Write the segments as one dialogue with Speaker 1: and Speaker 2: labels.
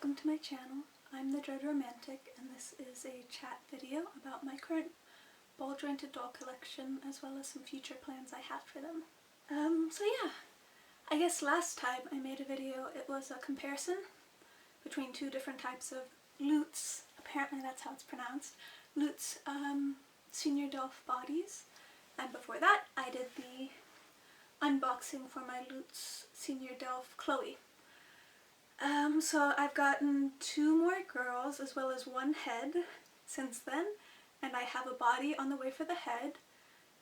Speaker 1: welcome to my channel. I'm the Dread Romantic, and this is a chat video about my current ball-jointed doll collection, as well as some future plans I have for them. So yeah, I guess last time I made a video, it was a comparison between two different types of Luts, apparently that's how it's pronounced, Luts senior Delph bodies, and before that I did the unboxing for my Luts senior Delph Chloe. So I've gotten two more girls as well as one head since then, and I have a body on the way for the head,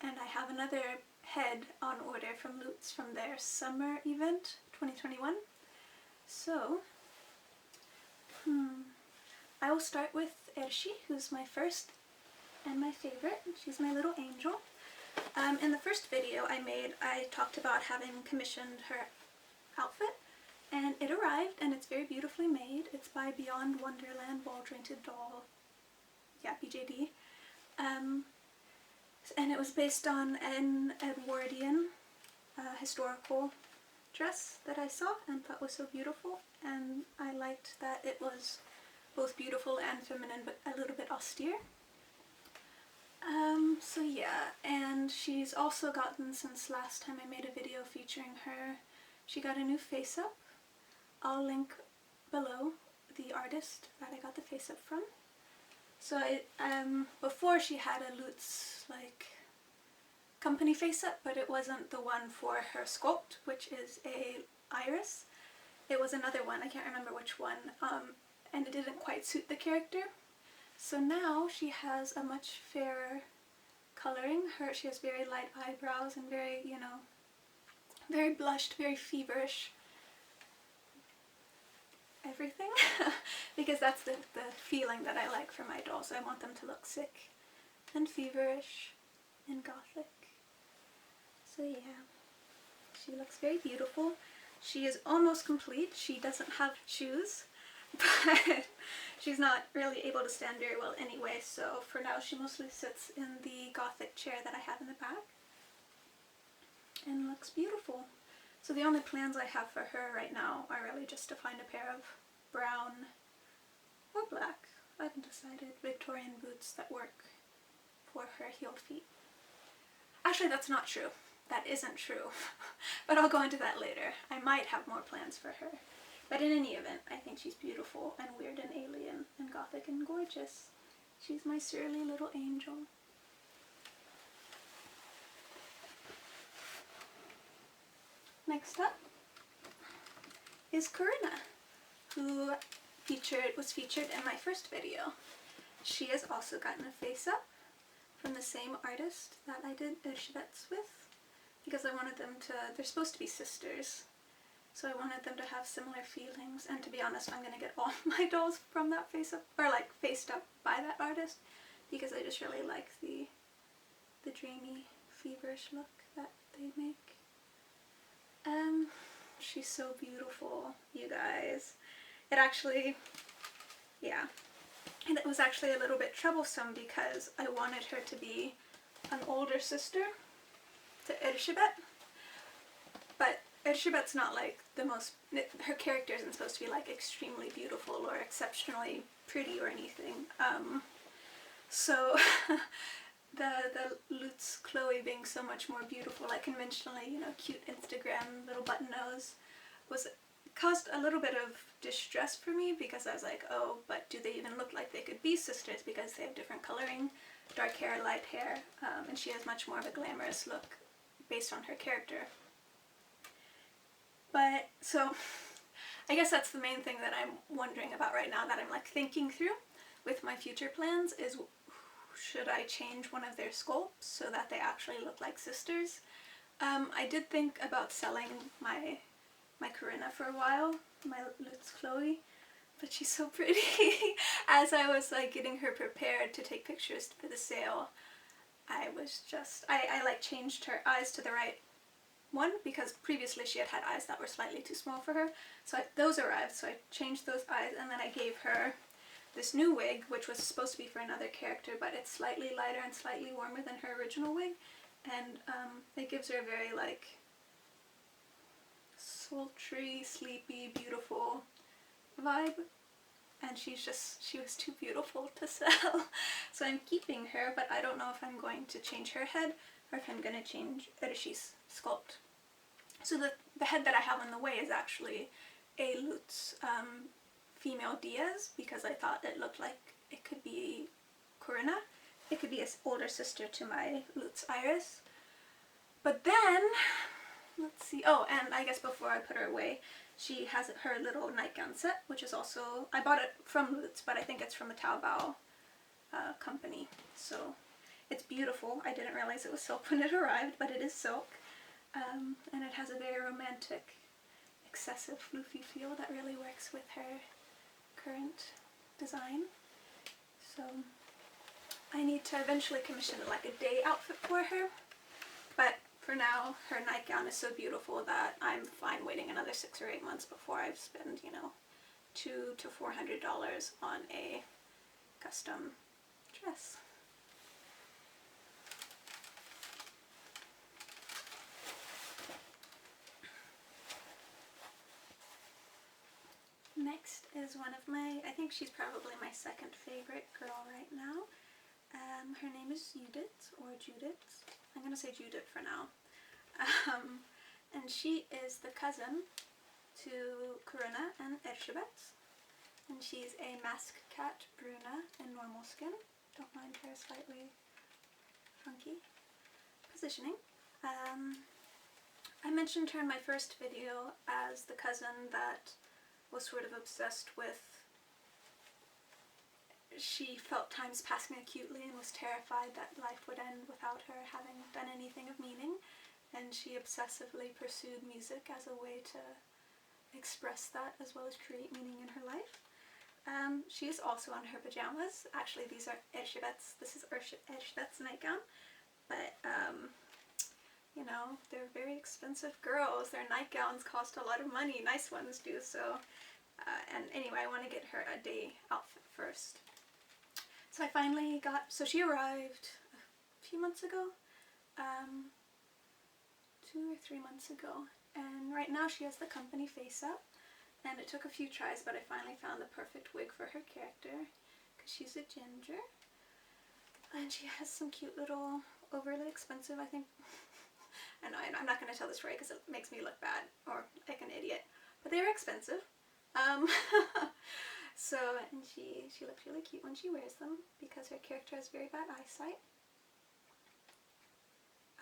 Speaker 1: and I have another head on order from Luts from their summer event 2021. So I will start with Ershi, who's my first and my favorite. She's my little angel. In the first video I talked about having commissioned her outfit, and it arrived, and it's very beautifully made. It's by Beyond Wonderland Ball Jointed Doll, yeah, BJD. And it was based on an Edwardian historical dress that I saw and thought was so beautiful, and I liked that it was both beautiful and feminine, but a little bit austere. So yeah, and she's also gotten, since last time I made a video featuring her, she got a new face-up. I'll link below the artist that I got the face-up from. So before she had a Luts like company face-up, but it wasn't the one for her sculpt, which is a iris. It was another one, I can't remember which one, and it didn't quite suit the character. So now she has a much fairer coloring. She has very light eyebrows and very, you know, very blushed, very feverish everything, because that's the feeling that I like for my dolls. I want them to look sick and feverish and gothic. So yeah, she looks very beautiful. She is almost complete. She doesn't have shoes, but she's not really able to stand very well anyway, so for now she mostly sits in the gothic chair that I have in the back and looks beautiful. So the only plans I have for her right now are really just to find a pair of brown or black, I haven't decided, Victorian boots that work for her heeled feet. Actually, that's not true. That isn't true. But I'll go into that later. I might have more plans for her. But in any event, I think she's beautiful and weird and alien and gothic and gorgeous. She's my surly little angel. Next up is Korinna, who was featured in my first video. She has also gotten a face-up from the same artist that I did Erzsebet with, because I wanted them to, they're supposed to be sisters, so I wanted them to have similar feelings, and to be honest, I'm going to get all my dolls from that face-up, or like faced up by that artist, because I just really like the dreamy, feverish look that they make. She's so beautiful, you guys. It actually, yeah, and it was actually a little bit troublesome because I wanted her to be an older sister to Erzsebet, but Erzsebet's not like the most, her character isn't supposed to be like extremely beautiful or exceptionally pretty or anything. So the Luts Chloe being so much more beautiful, like conventionally, you know, cute Instagram little button nose, caused a little bit of distress for me, because I was like, oh, but do they even look like they could be sisters, because they have different coloring, dark hair, light hair, and she has much more of a glamorous look based on her character. But so I guess that's the main thing that I'm wondering about right now, that I'm like thinking through with my future plans, is should I change one of their sculpts so that they actually look like sisters? I did think about selling my Korinna for a while, my Luts Chloe, but she's so pretty. As I was like getting her prepared to take pictures for the sale, I was just, I like changed her eyes to the right one, because previously she had eyes that were slightly too small for her, so those arrived, so I changed those eyes, and then I gave her this new wig, which was supposed to be for another character, but it's slightly lighter and slightly warmer than her original wig, and it gives her a very like sultry, sleepy, beautiful vibe, and she was too beautiful to sell. So I'm keeping her, but I don't know if I'm going to change her head or if I'm going to change Ershi's sculpt. So the head that I have on the way is actually a Luts female Diaz, because I thought it looked like it could be Korinna. It could be an older sister to my Luts Iris. But then, let's see, oh, and I guess before I put her away, she has her little nightgown set, which is also, I bought it from Luts, but I think it's from a Taobao company. So it's beautiful. I didn't realize it was silk when it arrived, but it is silk. And it has a very romantic, excessive floofy feel that really works with her current design. So I need to eventually commission like a day outfit for her, but for now her nightgown is so beautiful that I'm fine waiting another 6 or 8 months before I spend, you know, $200 to $400 on a custom dress. Next is one of my, I think she's probably my second favorite girl right now. Her name is Judith, or Judith. I'm going to say Judith for now. And she is the cousin to Korinna and Erzsebet. And she's a Maskcat Bruna in normal skin. Don't mind her slightly funky positioning. I mentioned her in my first video as the cousin that was sort of obsessed with, she felt times passing acutely and was terrified that life would end without her having done anything of meaning, and she obsessively pursued music as a way to express that as well as create meaning in her life. She is also on her pajamas. Actually, these are Erzsebet's, this is Erzsebet's nightgown, but you know, they're very expensive girls. Their nightgowns cost a lot of money. Nice ones do. So, and anyway, I want to get her a day outfit first. So I finally got, so she arrived a few months ago, 2 or 3 months ago. And right now she has the company face up. And it took a few tries, but I finally found the perfect wig for her character, because she's a ginger. And she has some cute little, overly expensive, I think, and I'm not going to tell this story because it makes me look bad or like an idiot, but they are expensive. So, and she looks really cute when she wears them because her character has very bad eyesight,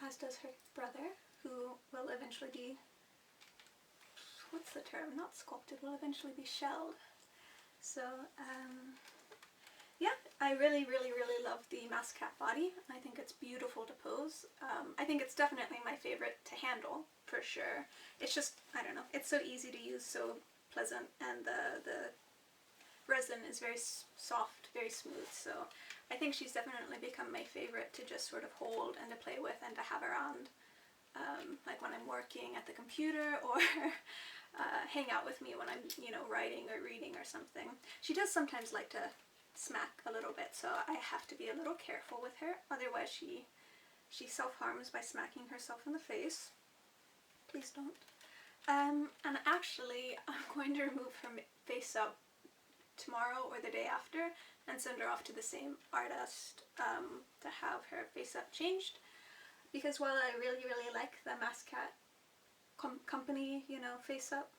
Speaker 1: as does her brother, who will eventually be, what's the term, not sculpted, will eventually be shelled. So, yeah, I really, really, really love the Maskcat body. I think it's beautiful to pose. I think it's definitely my favorite to handle, for sure. It's just, I don't know, it's so easy to use, so pleasant, and the resin is very soft, very smooth, so I think she's definitely become my favorite to just sort of hold and to play with and to have around, like when I'm working at the computer, or hang out with me when I'm, you know, writing or reading or something. She does sometimes like to smack a little bit, so I have to be a little careful with her, otherwise she self-harms by smacking herself in the face. Please don't. And actually I'm going to remove her face up tomorrow or the day after and send her off to the same artist to have her face up changed, because while I really, really like the Maskcat company, you know, face up,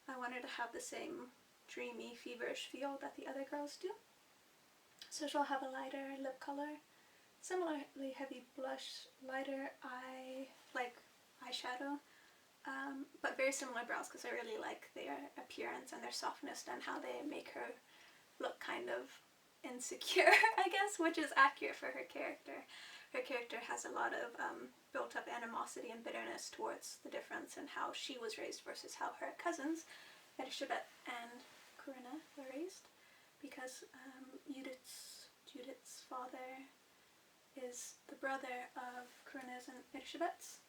Speaker 1: I want her to have the same dreamy, feverish feel that the other girls do. So she'll have a lighter lip color, similarly heavy blush, lighter eyeshadow, but very similar brows, because I really like their appearance and their softness and how they make her look kind of insecure, I guess, which is accurate for her character. Her character has a lot of built up animosity and bitterness towards the difference in how she was raised versus how her cousins, Erzsebet and Korinna, were raised. Because Judith's father is the brother of Korinna's and Erzsebet's,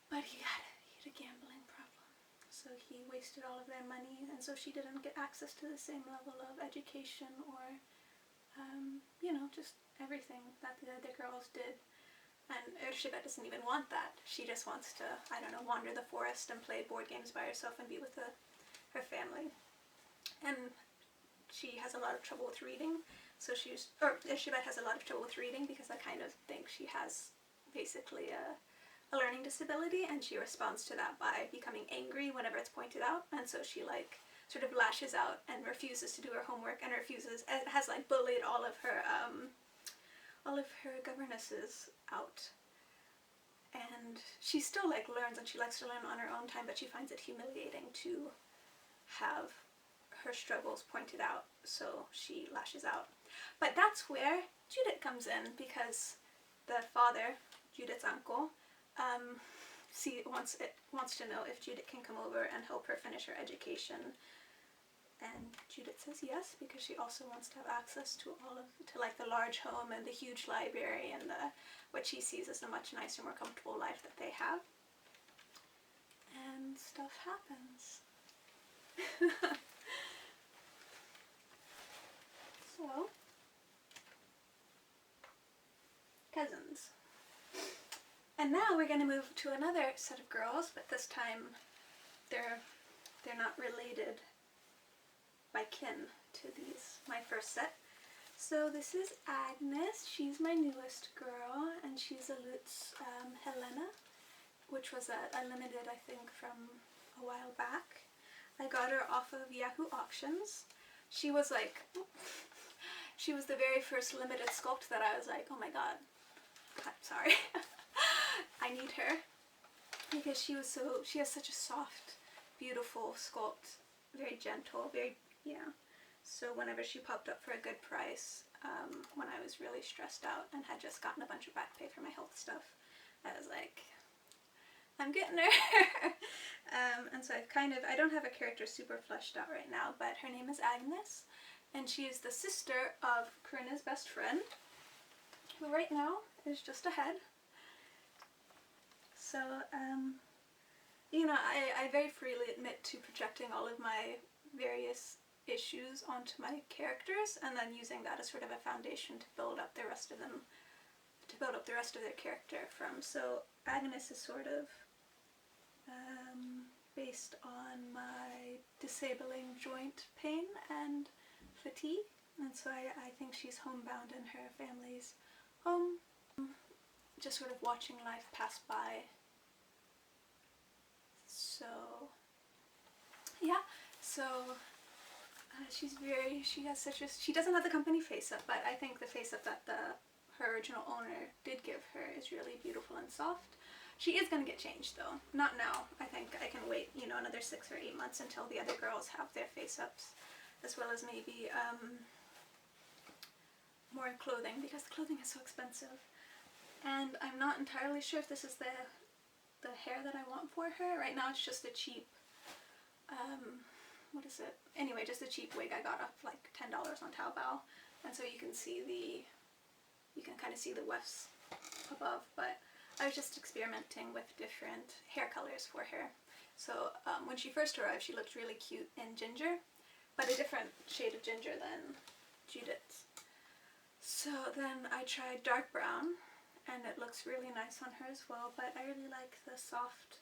Speaker 1: but he had a gambling problem, so he wasted all of their money, and so she didn't get access to the same level of education or, you know, just everything that the other girls did. And Erzsebet doesn't even want that. She just wants to, I don't know, wander the forest and play board games by herself and be with her family. And she has a lot of trouble with reading. So Erzsebet has a lot of trouble with reading because I kind of think she has basically a learning disability, and she responds to that by becoming angry whenever it's pointed out, and so she like sort of lashes out and refuses to do her homework and has like bullied all of her governesses out. And she still like learns, and she likes to learn on her own time, but she finds it humiliating to have her struggles pointed out, so she lashes out. But that's where Judith comes in, because the father, Judith's uncle, wants to know if Judith can come over and help her finish her education. And Judith says yes, because she also wants to have access to like the large home and the huge library and what she sees as a much nicer, more comfortable life that they have. And stuff happens. So, cousins. And now we're going to move to another set of girls, but this time they're not related by kin to my first set. So this is Agnes. She's my newest girl, and she's a Luts Helena, which was a limited, I think, from a while back. I got her off of Yahoo Auctions. She was the very first limited sculpt that I was like, oh my god, sorry. I need her, because she has such a soft, beautiful sculpt, very gentle, so whenever she popped up for a good price, when I was really stressed out and had just gotten a bunch of back pay for my health stuff, I was like, I'm getting her. And so I don't have a character super fleshed out right now, but her name is Agnes, and she is the sister of Korinna's best friend, who right now is just ahead. So, I very freely admit to projecting all of my various issues onto my characters, and then using that as sort of a foundation to build up the rest of their character from. So Agnes is sort of based on my disabling joint pain and fatigue, and so I think she's homebound in her family's home, just sort of watching life pass by. So yeah, she doesn't have the company face up, but I think the face up that her original owner did give her is really beautiful and soft. She is going to get changed though, not now. I think I can wait, another 6 or 8 months until the other girls have their face ups, as well as maybe more clothing, because the clothing is so expensive. And I'm not entirely sure if this is the hair that I want for her. Right now it's just a cheap, what is it? Anyway, just a cheap wig I got off like $10 on Taobao. And so you can kind of see the wefts above, but I was just experimenting with different hair colors for her. So when she first arrived, she looked really cute in ginger, but a different shade of ginger than Judith's. So then I tried dark brown, and it looks really nice on her as well, but I really like the soft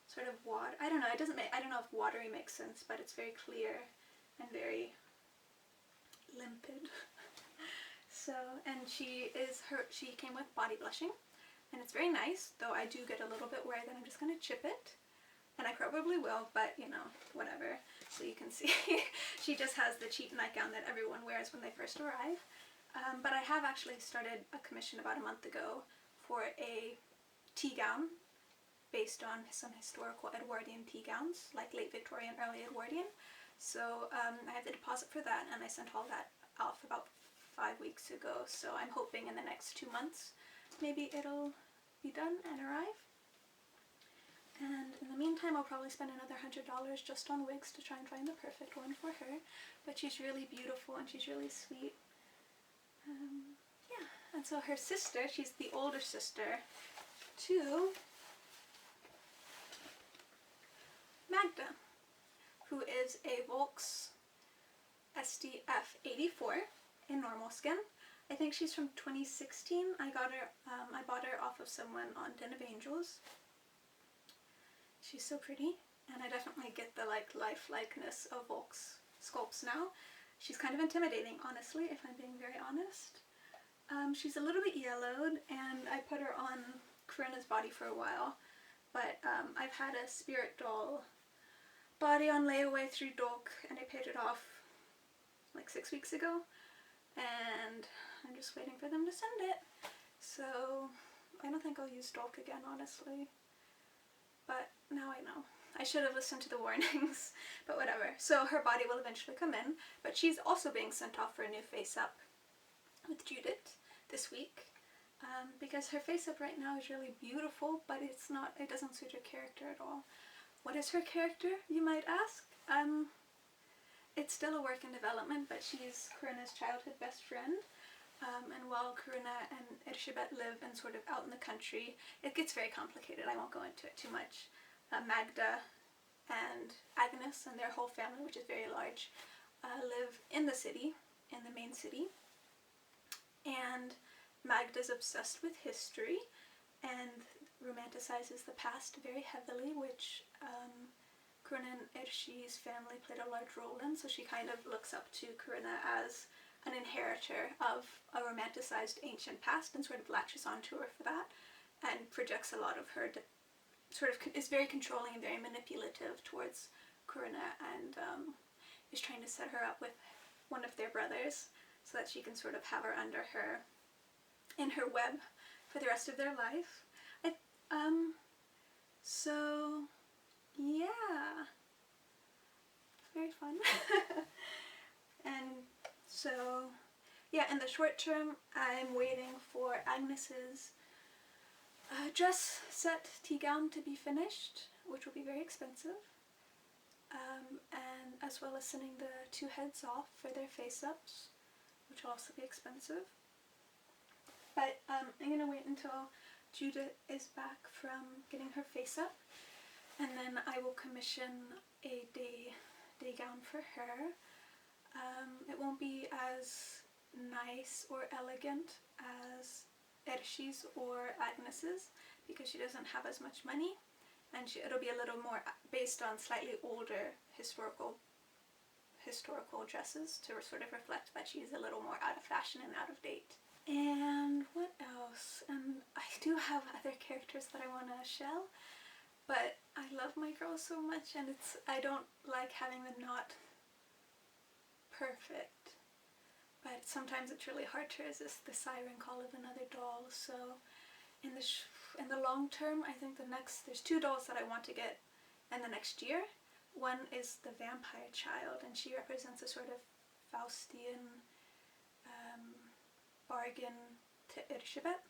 Speaker 1: sort of water. I don't know, I don't know if watery makes sense, but it's very clear and very limpid. So, and she came with body blushing, and it's very nice, though I do get a little bit worried that I'm just going to chip it, and I probably will, but whatever. So you can see she just has the cheap nightgown that everyone wears when they first arrive. But I have actually started a commission about a month ago for a tea gown based on some historical Edwardian tea gowns, like late Victorian, early Edwardian. So I have the deposit for that, and I sent all that off about 5 weeks ago. So I'm hoping in the next 2 months maybe it'll be done and arrive. And in the meantime, I'll probably spend another $100 just on wigs to try and find the perfect one for her. But she's really beautiful and she's really sweet. Yeah, and so her sister, she's the older sister to Magda, who is a Volks SDF 84 in normal skin. I think she's from 2016. I bought her off of someone on Den of Angels. She's so pretty, and I definitely get the lifelikeliness of Volks sculpts now. She's kind of intimidating, honestly, if I'm being very honest. She's a little bit yellowed, and I put her on Korinna's body for a while, but I've had a spirit doll body on layaway through Dolk, and I paid it off like 6 weeks ago, and I'm just waiting for them to send it. So I don't think I'll use Dolk again, honestly, but now I know. I should have listened to the warnings, but whatever. So her body will eventually come in, but she's also being sent off for a new face-up with Judith this week, because her face-up right now is really beautiful, but it doesn't suit her character at all. What is her character, you might ask? It's still a work in development, but she's Korinna's childhood best friend. And while Karina and Erzsebet live in sort of out in the country, it gets very complicated. I won't go into it too much. Magda and Agnes and their whole family, which is very large, live in the city, in the main city. And Magda's obsessed with history and romanticizes the past very heavily, which Korinna and Ershi's family played a large role in, so she kind of looks up to Korinna as an inheritor of a romanticized ancient past and sort of latches onto her for that and projects a lot of her, sort of is very controlling and very manipulative towards Korinna, and is trying to set her up with one of their brothers so that she can sort of have her under her, in her web for the rest of their life. So yeah, very fun. And so yeah, in the short term, I'm waiting for Agnes's dress set tea gown to be finished, which will be very expensive, and as well as sending the 2 heads off for their face-ups, which will also be expensive. But I'm going to wait until Judith is back from getting her face up, and then I will commission a day gown for her. It won't be as nice or elegant as Ershi's or Agnes's, because she doesn't have as much money, and it'll be a little more based on slightly older historical dresses to sort of reflect that she's a little more out of fashion and out of date. And what else? And I do have other characters that I want to shell, but I love my girls so much, and I don't like having them not perfect. But sometimes it's really hard to resist the siren call of another doll. So in the long term, I think there's 2 dolls that I want to get in the next year. One is the vampire child, and she represents a sort of Faustian bargain to Erzsebet,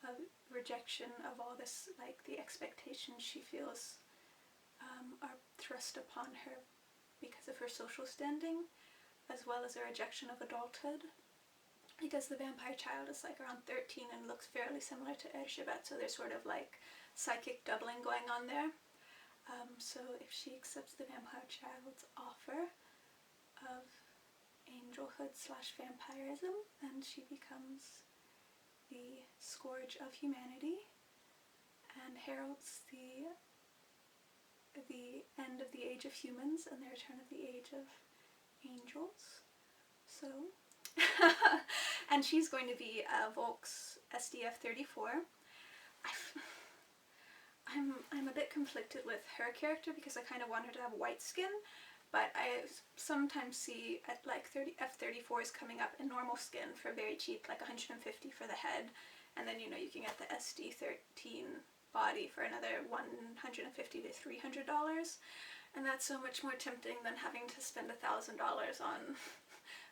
Speaker 1: a rejection of all this, like the expectations she feels are thrust upon her because of her social standing, as well as a rejection of adulthood, because the vampire child is like around 13 and looks fairly similar to Erzsebet, so there's sort of like psychic doubling going on there. So if she accepts the vampire child's offer of angelhood / vampirism, then she becomes the scourge of humanity and heralds the end of the age of humans and the return of the age of angels. So and she's going to be Volks SDF 34. I'm a bit conflicted with her character because I kind of want her to have white skin, but I sometimes see at like F34s coming up in normal skin for very cheap, like $150 for the head, and then you can get the SD13 body for another $150 to $300, and that's so much more tempting than having to spend $1,000 on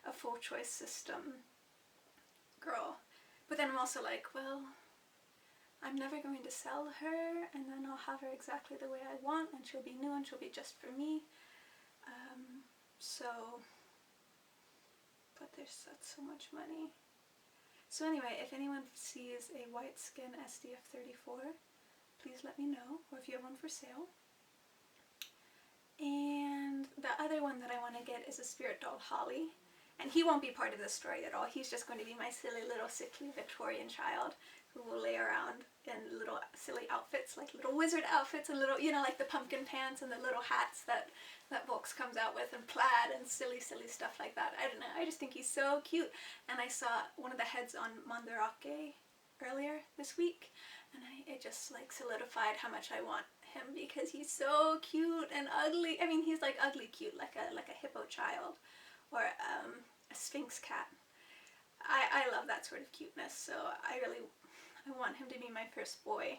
Speaker 1: a full choice system girl. But then I'm also like, well, I'm never going to sell her, and then I'll have her exactly the way I want, and she'll be new and she'll be just for me. But that's so much money. So anyway, if anyone sees a white skin SDF 34, please let me know, or if you have one for sale. And the other one that I want to get is a spirit doll Holly, And he won't be part of the story at all. He's just going to be my silly little sickly Victorian child who will lay around in little silly outfits, like little wizard outfits and little, you know, like the pumpkin pants and the little hats that Volks comes out with, and plaid and silly stuff like that. I don't know, I just think he's so cute. And I saw one of the heads on Mandarake earlier this week, and it just like solidified how much I want him, because he's so cute and ugly. I mean, he's like ugly cute, like a hippo child, or a sphinx cat. I love that sort of cuteness, so I want him to be my first boy.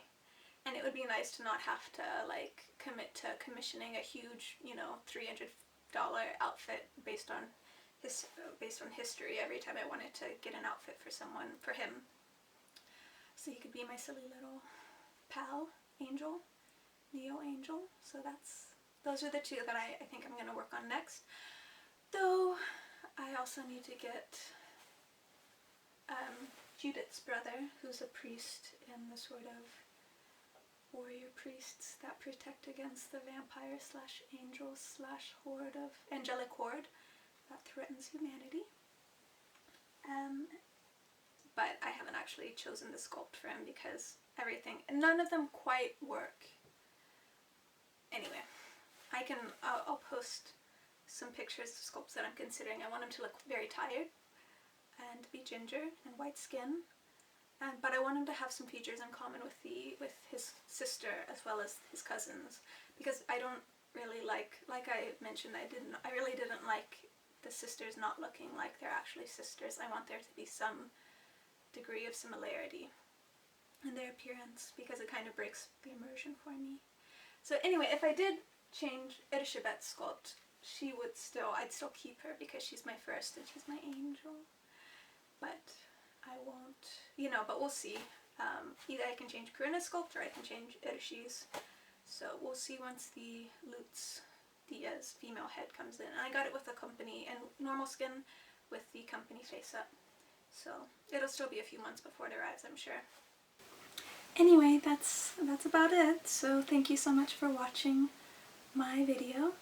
Speaker 1: And it would be nice to not have to like commit to commissioning a huge, you know, $300 outfit based on history every time I wanted to get an outfit for him. So he could be my silly little pal angel, Neo angel. So those are the two that I think I'm going to work on next. Though I also need to get Judith's brother, who's a priest in the sort of warrior priests that protect against the vampire slash angel slash horde of angelic horde that threatens humanity. But I haven't actually chosen the sculpt for him because none of them quite work. Anyway, I'll post some pictures of sculpts that I'm considering. I want him to look very tired and be ginger and white skin. But I want him to have some features in common with his sister as well as his cousins, because I don't really like I mentioned, I really didn't like the sisters not looking like they're actually sisters. I want there to be some degree of similarity in their appearance, because it kind of breaks the immersion for me. So anyway, if I did change Erzsebet's sculpt, I'd still keep her because she's my first and she's my angel. But I won't, you know, but we'll see. Either I can change Korinna's sculpt or I can change Ershi's. So we'll see once the Luts Diaz female head comes in. And I got it with the company and normal skin with the company face up. So it'll still be a few months before it arrives, I'm sure. Anyway, that's about it. So thank you so much for watching my video.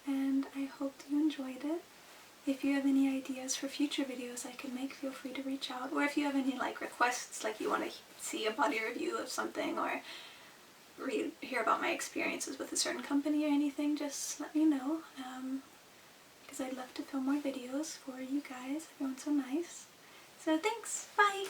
Speaker 1: And I hope you enjoyed it. If you have any ideas for future videos I can make, feel free to reach out. Or if you have any like requests, like you want to see a body review of something or hear about my experiences with a certain company or anything, just let me know. Because I'd love to film more videos for you guys. Everyone's so nice. So thanks. Bye!